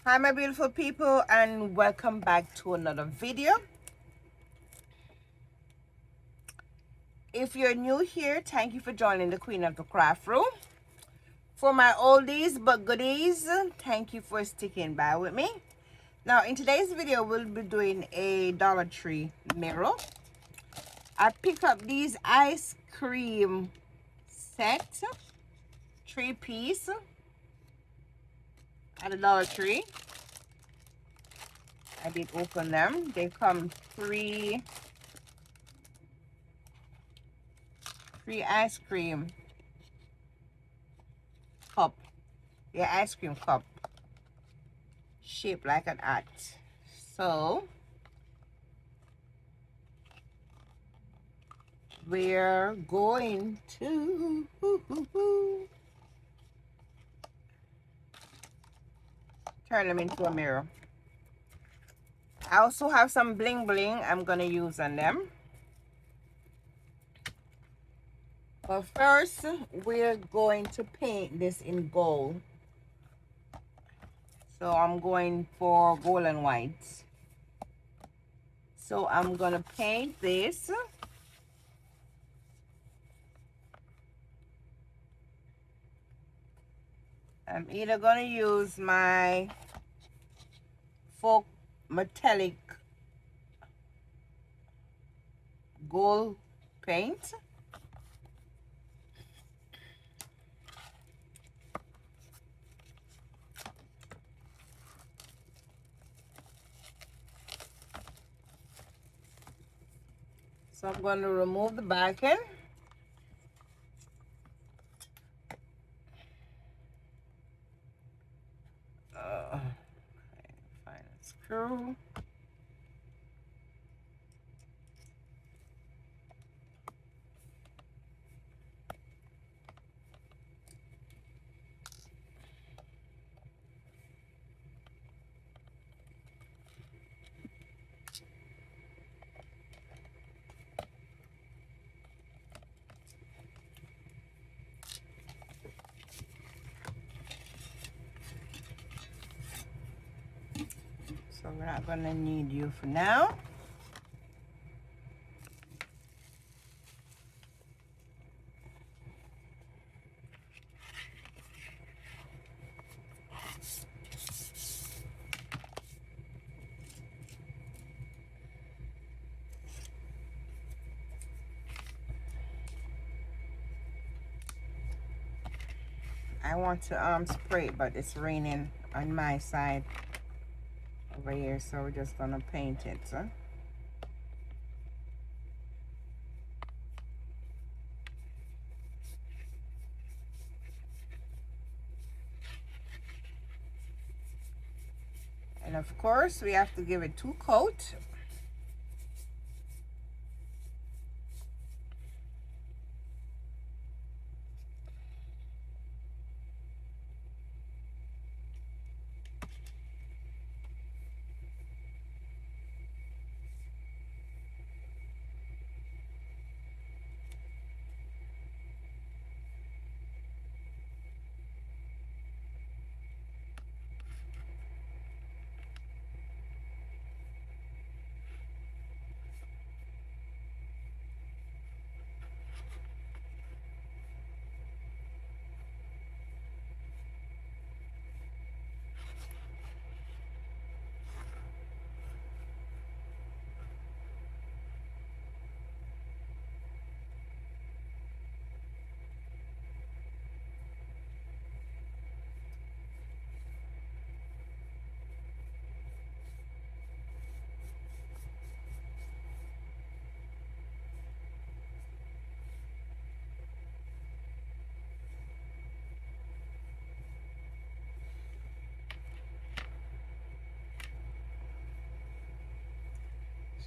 Hi my beautiful people, and welcome back to another video. If you're new here, thank you for joining the Queen of the Craft Room. For my oldies but goodies, thank you for sticking by with me. Now in today's video we'll be doing a Dollar Tree mirror. I picked up these ice cream set 3-piece at the Dollar Tree. I did open them. They come three ice cream cup. Yeah, ice cream cup shaped like an hat. So we're going to turn them into a mirror. I also have some bling bling I'm gonna use on them. But first we're going to paint this in gold. So I'm going for gold and white. So I'm gonna paint this. I'm either gonna use my folk metallic gold paint, so I'm going to remove the backing. Find a screw. So we're not going to need you for now. I want to spray it, but it's raining on my side over here, so we're just gonna paint it. And of course we have to give it 2 coats.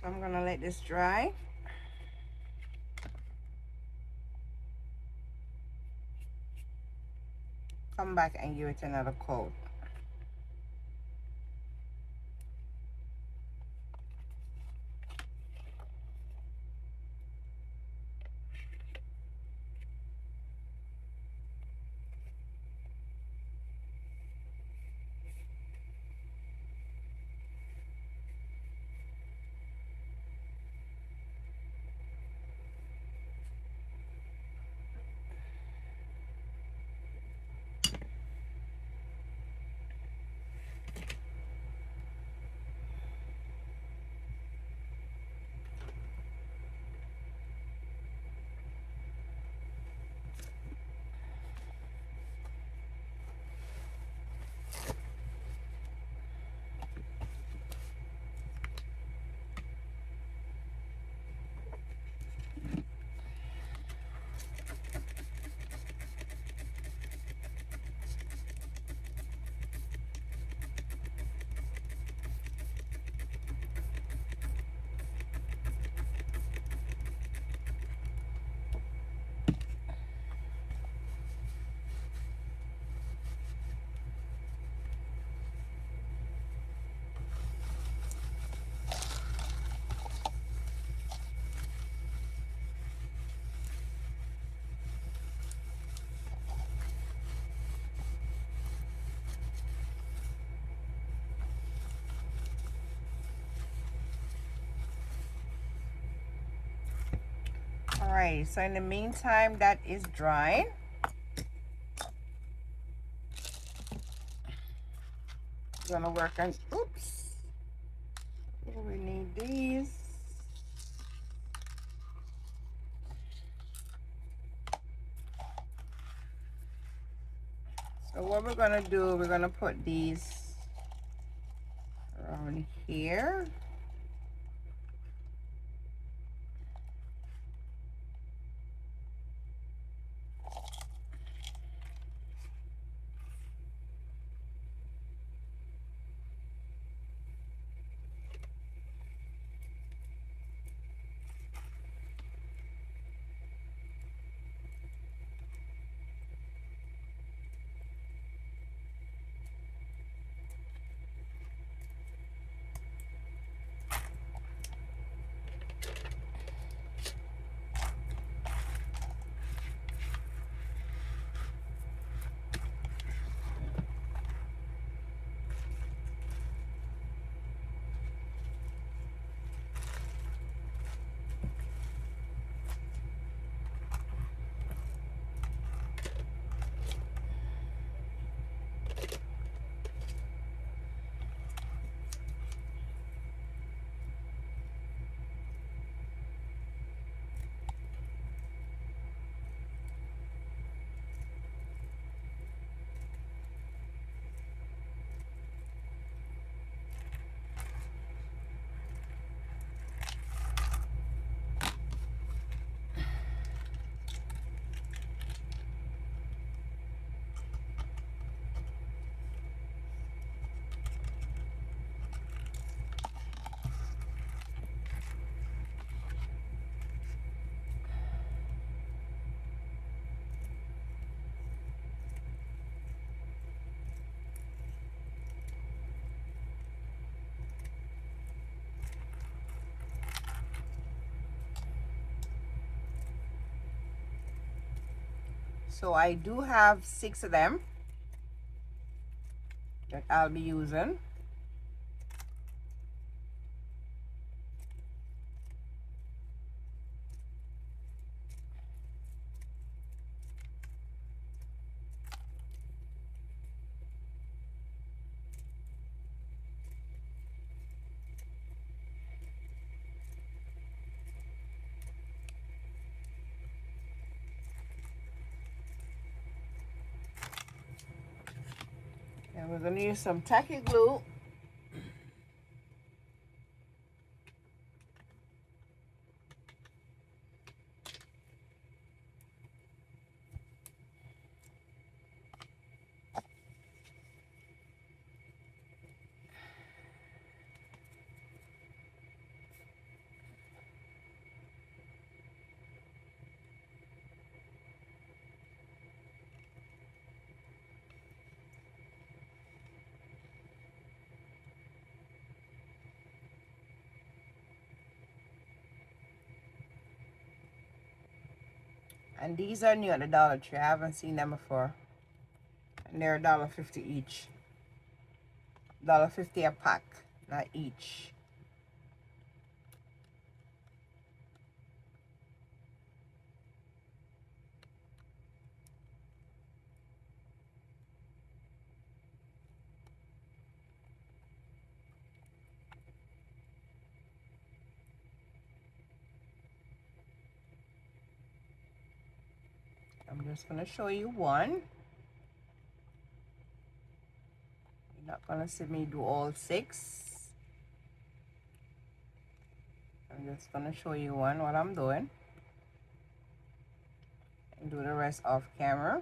So I'm gonna let this dry. Come back and give it another coat. right, so in the meantime that is drying, we're gonna work on, oops, we need these. So what we're gonna do, we're gonna put these around here. So I do have 6 of them that I'll be using. And we're gonna use some tacky glue. And these are new at the Dollar Tree. I haven't seen them before. And they're $1.50 each. $1.50 a pack, not each. I'm just gonna show you one. You're not gonna see me do all 6. I'm just gonna show you one what I'm doing and do the rest off camera.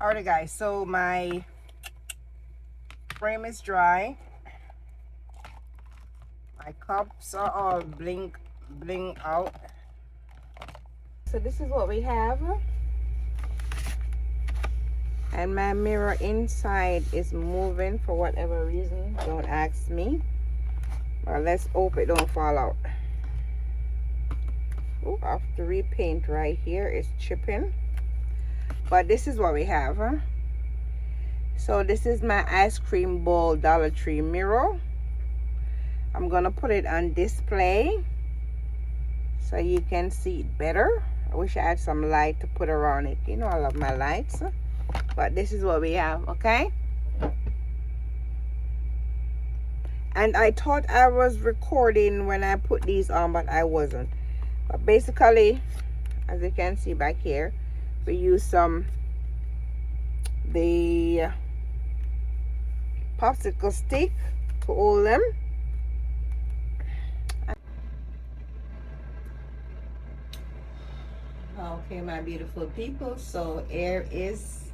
Alright guys, so my frame is dry. My cups are all bling out. So this is what we have. And my mirror inside is moving for whatever reason. Don't ask me. But let's hope it don't fall out. Oh, I have to repaint right here. It's chipping. But this is what we have. So this is my ice cream bowl Dollar Tree mirror. I'm gonna put it on display so you can see it better. I wish I had some light to put around it. You know, I love my lights. But this is what we have, okay? And I thought I was recording when I put these on, but I wasn't. But basically, as you can see back here, we use the popsicle stick to hold them. Okay, my beautiful people, so here is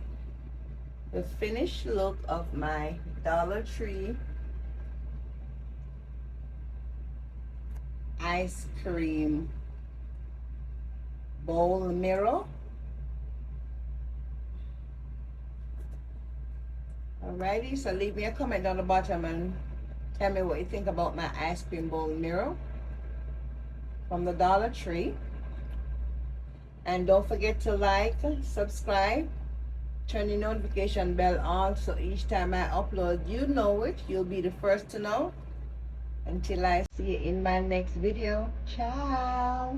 the finished look of my Dollar Tree ice cream bowl mirror. Alrighty, so leave me a comment down the bottom and tell me what you think about my ice cream bowl mirror from the Dollar Tree. And don't forget to like, subscribe, turn the notification bell on so each time I upload, you know it. You'll be the first to know. Until I see you in my next video. Ciao.